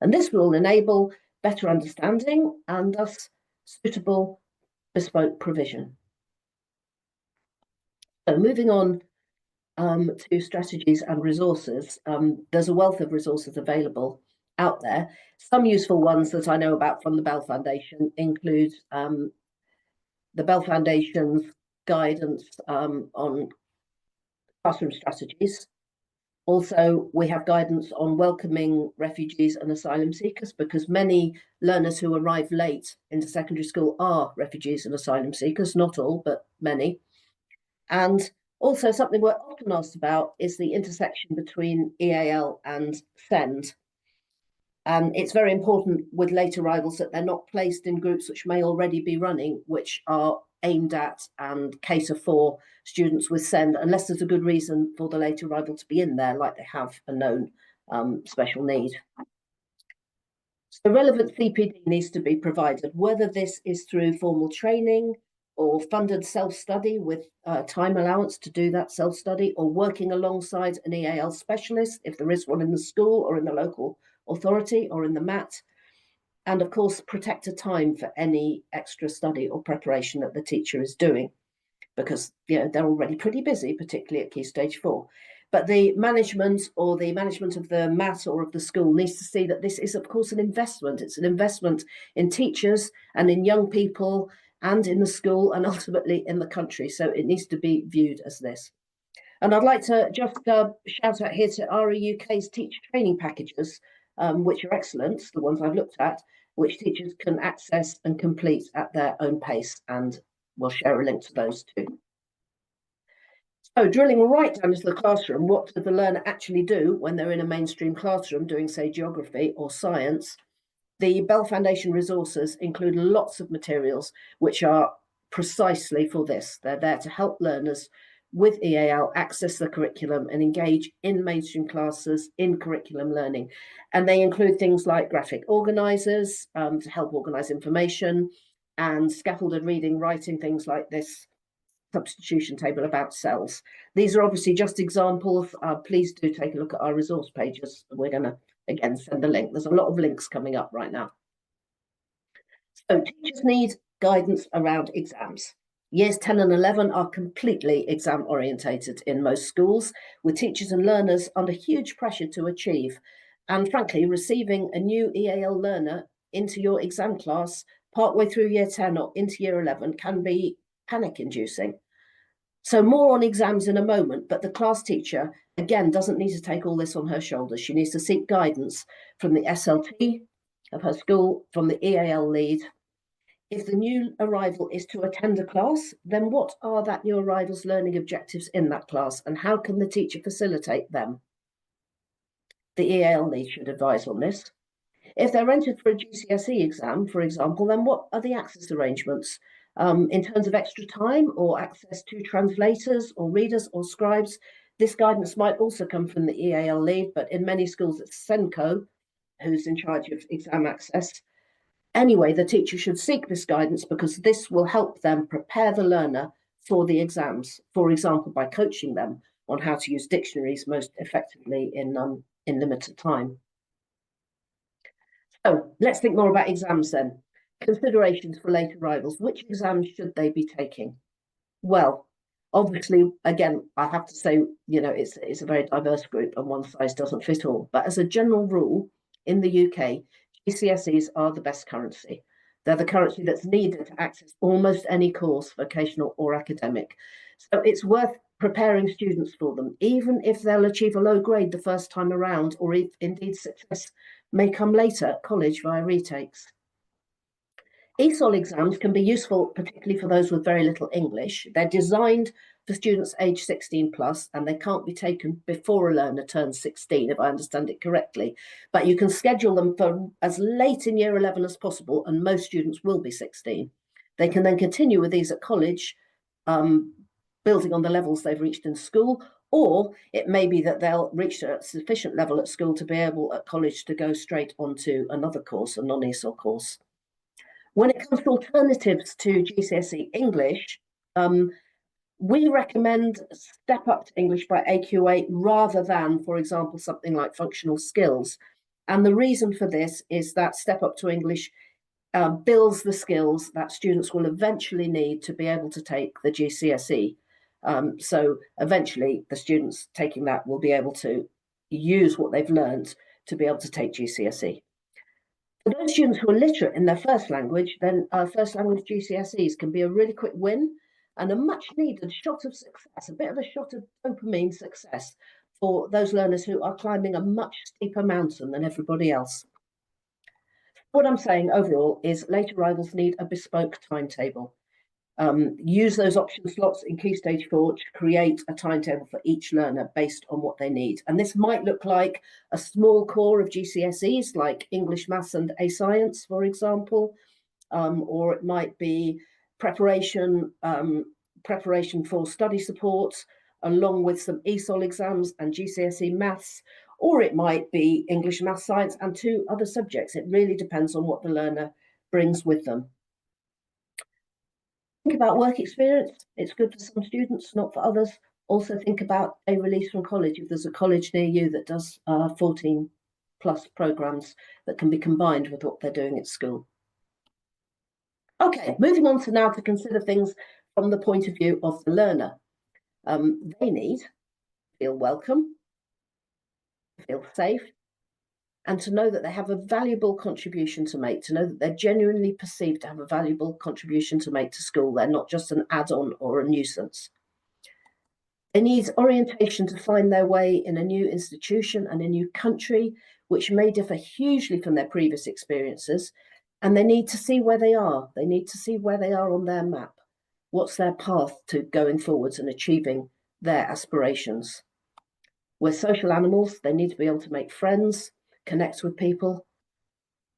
And this will enable better understanding and thus suitable bespoke provision. So moving on to strategies and resources, there's a wealth of resources available out there. Some useful ones that I know about from the Bell Foundation include the Bell Foundation's guidance on classroom strategies. Also, we have guidance on welcoming refugees and asylum seekers, because many learners who arrive late into secondary school are refugees and asylum seekers, not all, but many. And also something we're often asked about is the intersection between EAL and SEND. It's very important with late arrivals that they're not placed in groups which may already be running, which are aimed at and cater for students with SEND, unless there's a good reason for the late arrival to be in there, like they have a known special need. So relevant CPD needs to be provided, whether this is through formal training or funded self-study with time allowance to do that self-study, or working alongside an EAL specialist, if there is one in the school or in the local authority or in the MAT. And of course, protected time for any extra study or preparation that the teacher is doing, because they're already pretty busy, particularly at Key Stage 4. But the management or the management of the MAT or of the school needs to see that this is, of course, an investment. It's an investment in teachers and in young people and in the school and ultimately in the country. So it needs to be viewed as this. And I'd like to just shout out here to REUK's teacher training packages, which are excellent, the ones I've looked at, which teachers can access and complete at their own pace. And we'll share a link to those too. So drilling right down into the classroom, what does the learner actually do when they're in a mainstream classroom doing, say, geography or science? The Bell Foundation resources include lots of materials which are precisely for this. They're there to help learners with EAL access the curriculum and engage in mainstream classes in curriculum learning. And they include things like graphic organisers to help organise information, and scaffolded reading, writing, things like this substitution table about cells. These are obviously just examples. Please do take a look at our resource pages. We're going to, again, send the link. There's a lot of links coming up right now. So teachers need guidance around exams. Years 10 and 11 are completely exam orientated in most schools, with teachers and learners under huge pressure to achieve. And frankly, receiving a new EAL learner into your exam class partway through year 10 or into year 11 can be panic-inducing. So more on exams in a moment, but the class teacher, again, doesn't need to take all this on her shoulders. She needs to seek guidance from the SLT of her school, from the EAL lead. If the new arrival is to attend a class, then what are that new arrival's learning objectives in that class, and how can the teacher facilitate them? The EAL lead should advise on this. If they're entered for a GCSE exam, for example, then what are the access arrangements in terms of extra time or access to translators or readers or scribes? This guidance might also come from the EAL lead, but in many schools it's SENCO who's in charge of exam access. Anyway, the teacher should seek this guidance because this will help them prepare the learner for the exams, for example, by coaching them on how to use dictionaries most effectively in limited time. So let's think more about exams then. Considerations for late arrivals. Which exams should they be taking? Well, obviously, again, I have to say, you know, it's a very diverse group and one size doesn't fit all. But as a general rule, in the UK, GCSEs are the best currency. They're the currency that's needed to access almost any course, vocational or academic. So it's worth preparing students for them, even if they'll achieve a low grade the first time around, or if indeed success may come later at college via retakes. ESOL exams can be useful, particularly for those with very little English. They're designed for students aged 16 plus, and they can't be taken before a learner turns 16, if I understand it correctly. But you can schedule them for as late in year 11 as possible, and most students will be 16. They can then continue with these at college, building on the levels they've reached in school, or it may be that they'll reach a sufficient level at school to be able at college to go straight onto another course, a non-ESOL course. When it comes to alternatives to GCSE English, we recommend Step Up to English by AQA rather than, for example, something like functional skills. And the reason for this is that Step Up to English builds the skills that students will eventually need to be able to take the GCSE. So eventually the students taking that will be able to use what they've learned to be able to take GCSE. For those students who are literate in their first language, then first language GCSEs can be a really quick win and a much needed shot of success, a bit of a shot of dopamine success for those learners who are climbing a much steeper mountain than everybody else. What I'm saying overall is late arrivals need a bespoke timetable. Use those option slots in Key Stage 4 to create a timetable for each learner based on what they need. And this might look like a small core of GCSEs like English, Maths and A Science, for example, or it might be preparation for study support along with some ESOL exams and GCSE Maths, or it might be English, Maths, Science and 2 other subjects. It really depends on what the learner brings with them. Think about work experience. It's good for some students, not for others. Also think about a release from college. If there's a college near you that does 14 plus programs that can be combined with what they're doing at school. Okay, moving on to now to consider things from the point of view of the learner. They need feel welcome, feel safe, and to know that they have a valuable contribution to make, to know that they're genuinely perceived to have a valuable contribution to make to school. They're not just an add-on or a nuisance. They need orientation to find their way in a new institution and a new country, which may differ hugely from their previous experiences. And they need to see where they are. They need to see where they are on their map. What's their path to going forwards and achieving their aspirations? We're social animals. They need to be able to make friends, connect with people.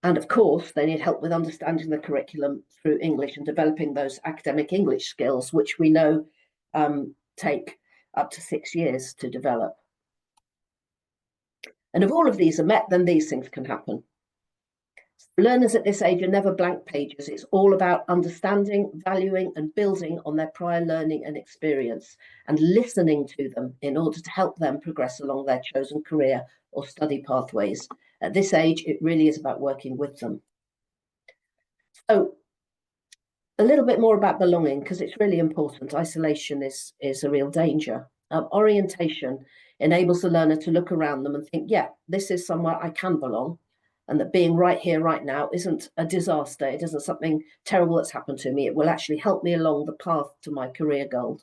And of course, they need help with understanding the curriculum through English and developing those academic English skills, which we know take up to 6 years to develop. And if all of these are met, then these things can happen. Learners at this age are never blank pages. It's all about understanding, valuing, and building on their prior learning and experience, and listening to them in order to help them progress along their chosen career or study pathways. At this age, it really is about working with them. So a little bit more about belonging, because it's really important. Isolation is a real danger. Orientation enables the learner to look around them and think, yeah, this is somewhere I can belong, and that being right here, right now isn't a disaster. It isn't something terrible that's happened to me. It will actually help me along the path to my career goal.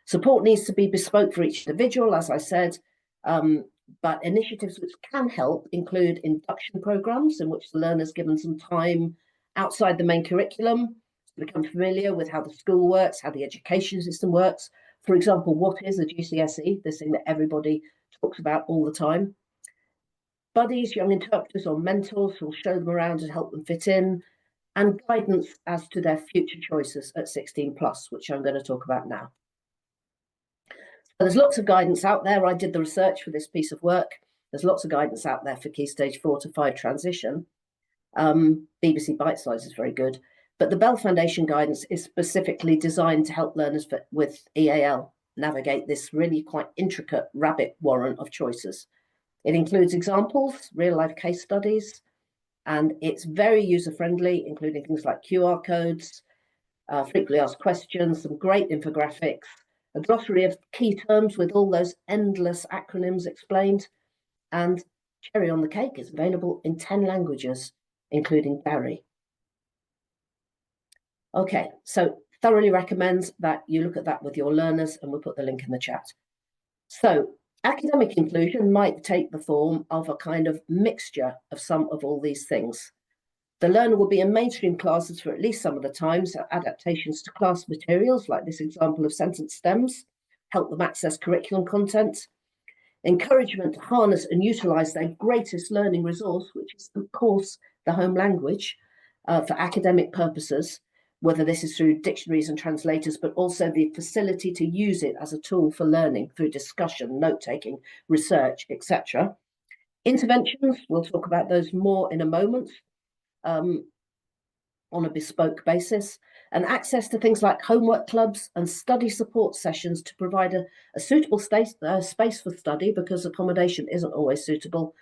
Support needs to be bespoke for each individual, as I said, but initiatives which can help include induction programs in which the learner is given some time outside the main curriculum to become familiar with how the school works, how the education system works. For example, what is a GCSE, this thing that everybody talks about all the time. Buddies, young interpreters or mentors who will show them around and help them fit in, and guidance as to their future choices at 16+, which I'm going to talk about now. There's lots of guidance out there. I did the research for this piece of work. There's lots of guidance out there for Key Stage 4 to 5 transition. BBC Bite Size is very good, but the Bell Foundation guidance is specifically designed to help learners with EAL navigate this really quite intricate rabbit warren of choices. It includes examples, real-life case studies, and it's very user-friendly, including things like QR codes, frequently asked questions, some great infographics, a glossary of key terms with all those endless acronyms explained, and cherry on the cake, is available in 10 languages, including Barry. Okay, so thoroughly recommend that you look at that with your learners, and we'll put the link in the chat. So academic inclusion might take the form of a kind of mixture of some of all these things. The learner will be in mainstream classes for at least some of the time, so adaptations to class materials, like this example of sentence stems, help them access curriculum content, encouragement to harness and utilise their greatest learning resource, which is, of course, the home language, for academic purposes, whether this is through dictionaries and translators, but also the facility to use it as a tool for learning through discussion, note-taking, research, etc. Interventions, we'll talk about those more in a moment, on a bespoke basis, and access to things like homework clubs and study support sessions to provide a suitable space for study, because accommodation isn't always suitable,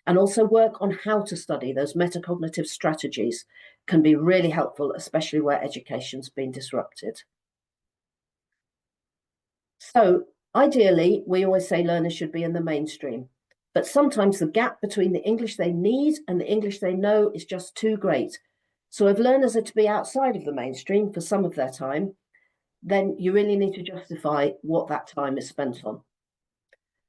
and also work on how to study. Those metacognitive strategies can be really helpful, especially where education's been disrupted. So ideally, we always say learners should be in the mainstream, but sometimes the gap between the English they need and the English they know is just too great. So if learners are to be outside of the mainstream for some of their time, then you really need to justify what that time is spent on.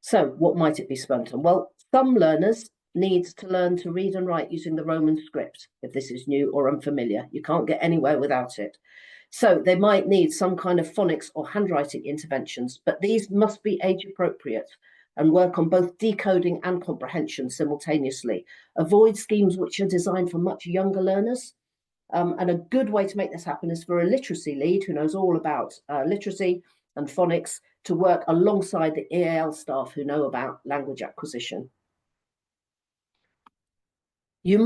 So what might it be spent on? Well, some learners need to learn to read and write using the Roman script, if this is new or unfamiliar. You can't get anywhere without it. So they might need some kind of phonics or handwriting interventions, but these must be age appropriate and work on both decoding and comprehension simultaneously. Avoid schemes which are designed for much younger learners. And a good way to make this happen is for a literacy lead who knows all about literacy and phonics to work alongside the EAL staff who know about language acquisition. You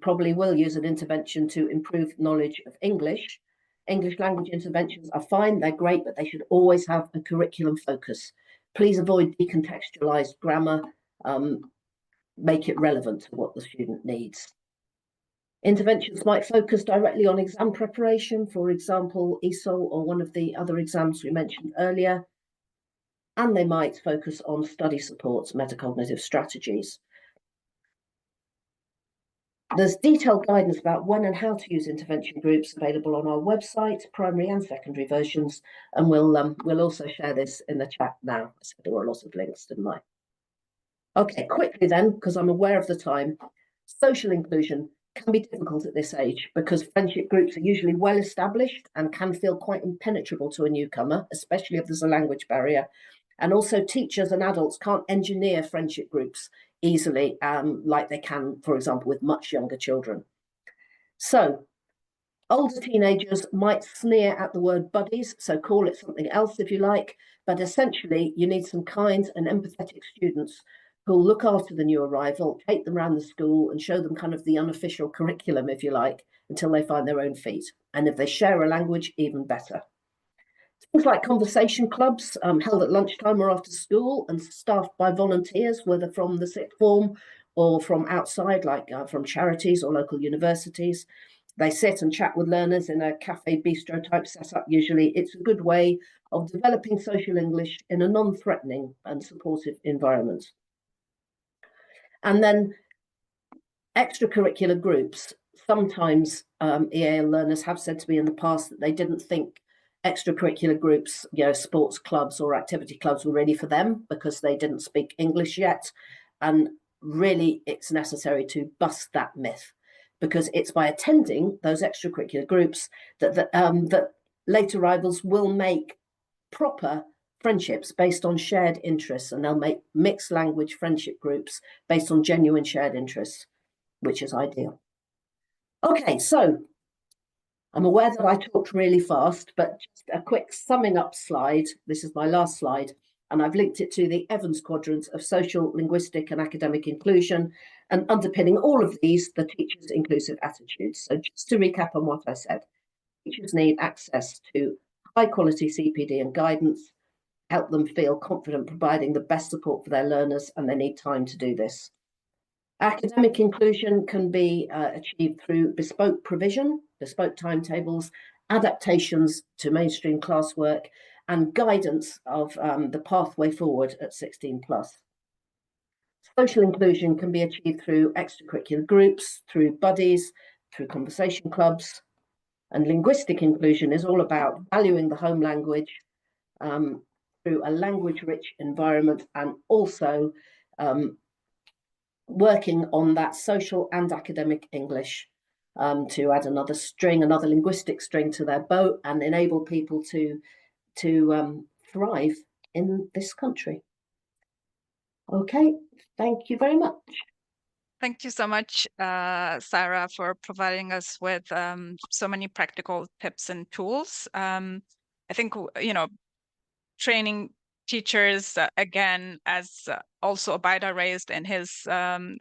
probably will use an intervention to improve knowledge of English. English language interventions are fine, they're great, but they should always have a curriculum focus. Please avoid decontextualized grammar, make it relevant to what the student needs. Interventions might focus directly on exam preparation, for example, ESOL or one of the other exams we mentioned earlier. and they might focus on study supports, metacognitive strategies. There's detailed guidance about when and how to use intervention groups available on our website, primary and secondary versions, and we'll also share this in the chat now. I said there were a lot of links, didn't I? Okay, quickly then, because I'm aware of the time. Social inclusion can be difficult at this age because friendship groups are usually well established and can feel quite impenetrable to a newcomer, especially if there's a language barrier. And also teachers and adults can't engineer friendship groups easily, like they can, for example, with much younger children. So older teenagers might sneer at the word buddies, so call it something else if you like, but essentially you need some kind and empathetic students who'll look after the new arrival, take them around the school and show them kind of the unofficial curriculum, if you like, until they find their own feet. And if they share a language, even better. Things like conversation clubs held at lunchtime or after school and staffed by volunteers, whether from the sixth form or from outside, like from charities or local universities. They sit and chat with learners in a cafe bistro type setup. Usually it's a good way of developing social English in a non-threatening and supportive environment. And then extracurricular groups. Sometimes EAL learners have said to me in the past that they didn't think extracurricular groups, sports clubs or activity clubs were ready for them because they didn't speak English yet. And really, it's necessary to bust that myth because it's by attending those extracurricular groups that late arrivals will make proper friendships based on shared interests, and they'll make mixed language friendship groups based on genuine shared interests, which is ideal. Okay, so I'm aware that I talked really fast, but just a quick summing up slide. This is my last slide, and I've linked it to the Evans quadrant of social, linguistic, and academic inclusion, and underpinning all of these, the teacher's inclusive attitudes. So just to recap on what I said, teachers need access to high quality CPD and guidance, help them feel confident providing the best support for their learners, and they need time to do this. Academic inclusion can be achieved through bespoke provision, bespoke timetables, adaptations to mainstream classwork, and guidance of the pathway forward at 16+. Social inclusion can be achieved through extracurricular groups, through buddies, through conversation clubs, and linguistic inclusion is all about valuing the home language through a language-rich environment, and also working on that social and academic English to add another linguistic string to their bow and enable people to thrive in this country. Okay, thank you very much. Thank you so much, Sarah, for providing us with so many practical tips and tools. I think, training teachers, again, as also Obaida raised in his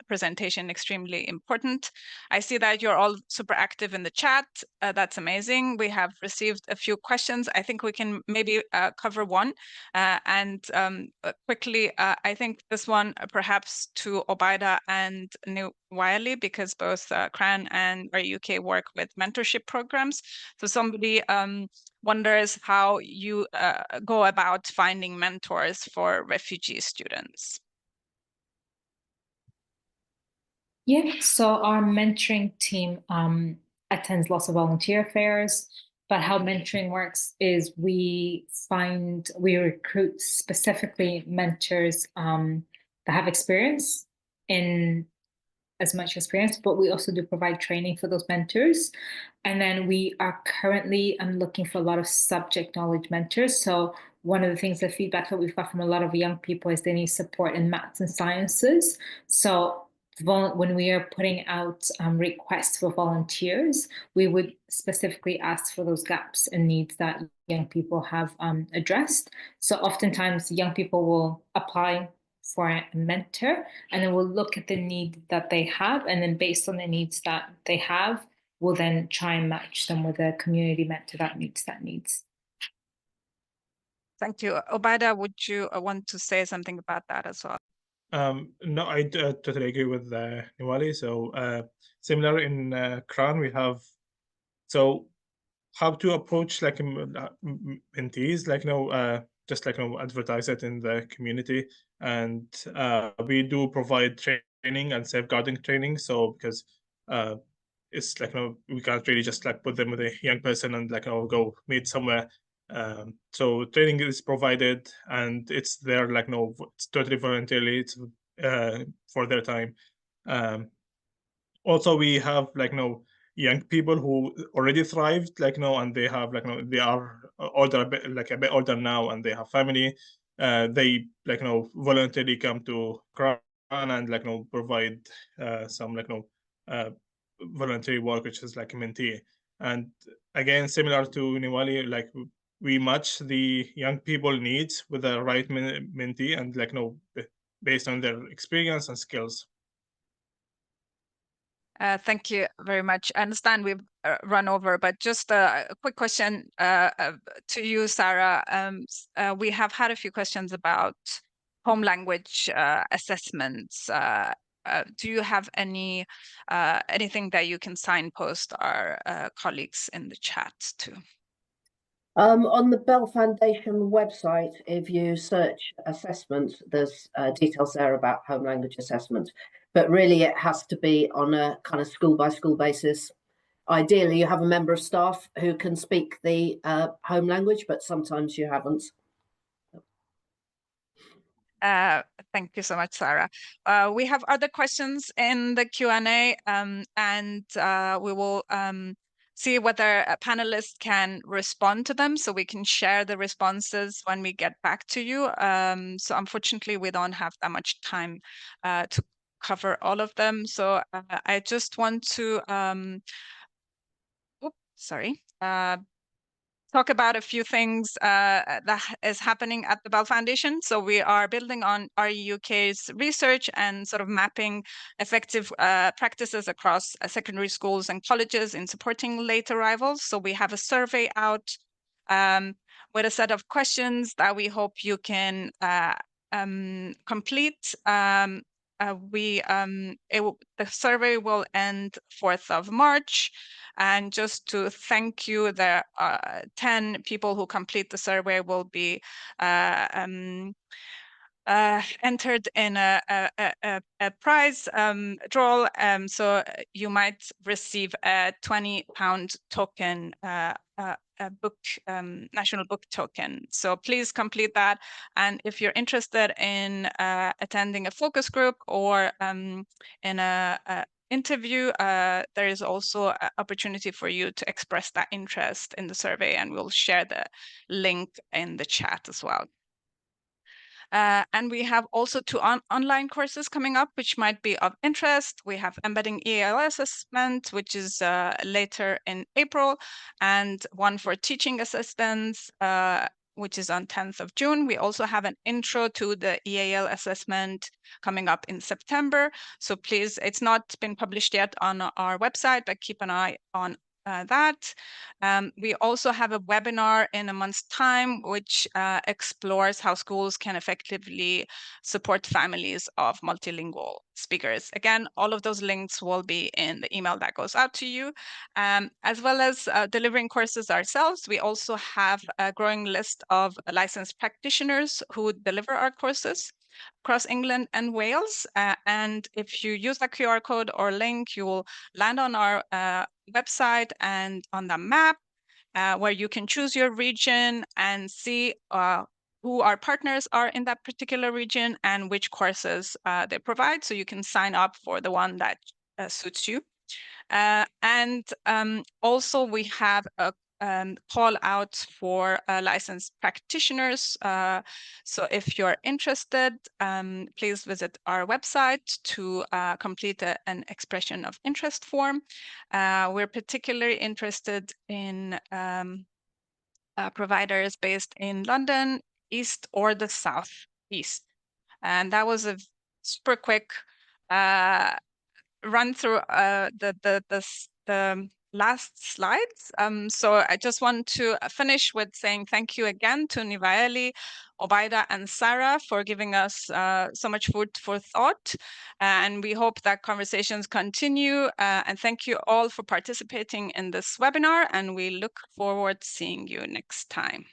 presentation, extremely important. I see that you're all super active in the chat. That's amazing. We have received a few questions. I think we can maybe cover one. And quickly, I think this one perhaps to Obaida and Wiley, because both CRAN and REUK work with mentorship programs. So somebody wonders how you go about finding mentors for refugee students. Yeah, so our mentoring team attends lots of volunteer affairs, but how mentoring works is we recruit specifically mentors that have experience in as much experience, but we also do provide training for those mentors. And then we are currently looking for a lot of subject knowledge mentors. So one of the things, the feedback that we've got from a lot of young people is they need support in maths and sciences. So when we are putting out requests for volunteers, we would specifically ask for those gaps and needs that young people have addressed. So oftentimes young people will apply for a mentor, and then we'll look at the need that they have, and then based on the needs that they have, we'll then try and match them with a community mentor that meets that needs. Thank you. Obaida, would you want to say something about that as well? No, I totally agree with Niwali. So similar in CRAN, we have how to approach like mentees, like just like advertise it in the community. And we do provide training and safeguarding training. So because it's like we can't really just like put them with a young person and like go meet somewhere. So training is provided, and it's there like it's totally voluntarily. It's for their time. Also, we have like young people who already thrived, like and they have like they are older, a bit older now, and they have family. They like voluntarily come to Quran and like provide some like voluntary work, which is like a mentee. And again, similar to Niwali, like we match the young people needs with the right mentee, and like based on their experience and skills. Thank you very much. I understand we've run over, but just a quick question to you, Sarah. We have had a few questions about home language assessments. Do you have anything that you can signpost our colleagues in the chat to? On the Bell Foundation website, if you search assessment, there's details there about home language assessment. But really, it has to be on a kind of school-by-school basis. Ideally, you have a member of staff who can speak the home language, but sometimes you haven't. Thank you so much, Sarah. We have other questions in the Q&A, and we will see whether a panelist can respond to them, so we can share the responses when we get back to you. So unfortunately, we don't have that much time to cover all of them. So I just want to, talk about a few things that is happening at the Bell Foundation. So we are building on REUK's research and sort of mapping effective practices across secondary schools and colleges in supporting late arrivals. So we have a survey out with a set of questions that we hope you can complete. The survey will end 4th of March. And just to thank you, the 10 people who complete the survey will be entered in a prize draw. So you might receive a £20 token, a book, national book token. So please complete that. And if you're interested in attending a focus group or in a interview, there is also an opportunity for you to express that interest in the survey, and we'll share the link in the chat as well. And we have also two online courses coming up, which might be of interest. We have Embedding EAL Assessment, which is later in April, and one for teaching assistants, which is on 10th of June. We also have an intro to the EAL assessment coming up in September. So please, it's not been published yet on our website, but keep an eye on that. We also have a webinar in a month's time, which explores how schools can effectively support families of multilingual speakers. Again, all of those links will be in the email that goes out to you. As well as delivering courses ourselves, we also have a growing list of licensed practitioners who deliver our courses across England and Wales. And if you use that QR code or link, you will land on our website and on the map where you can choose your region and see who our partners are in that particular region and which courses they provide. So you can sign up for the one that suits you. And also we have a call out for licensed practitioners. So if you're interested, please visit our website to complete an expression of interest form. We're particularly interested in providers based in London, East or the South East. And that was a super quick run through the last slides. So I just want to finish with saying thank you again to Nivaeli, Obaida, and Sarah for giving us so much food for thought. And we hope that conversations continue. And thank you all for participating in this webinar. And we look forward to seeing you next time.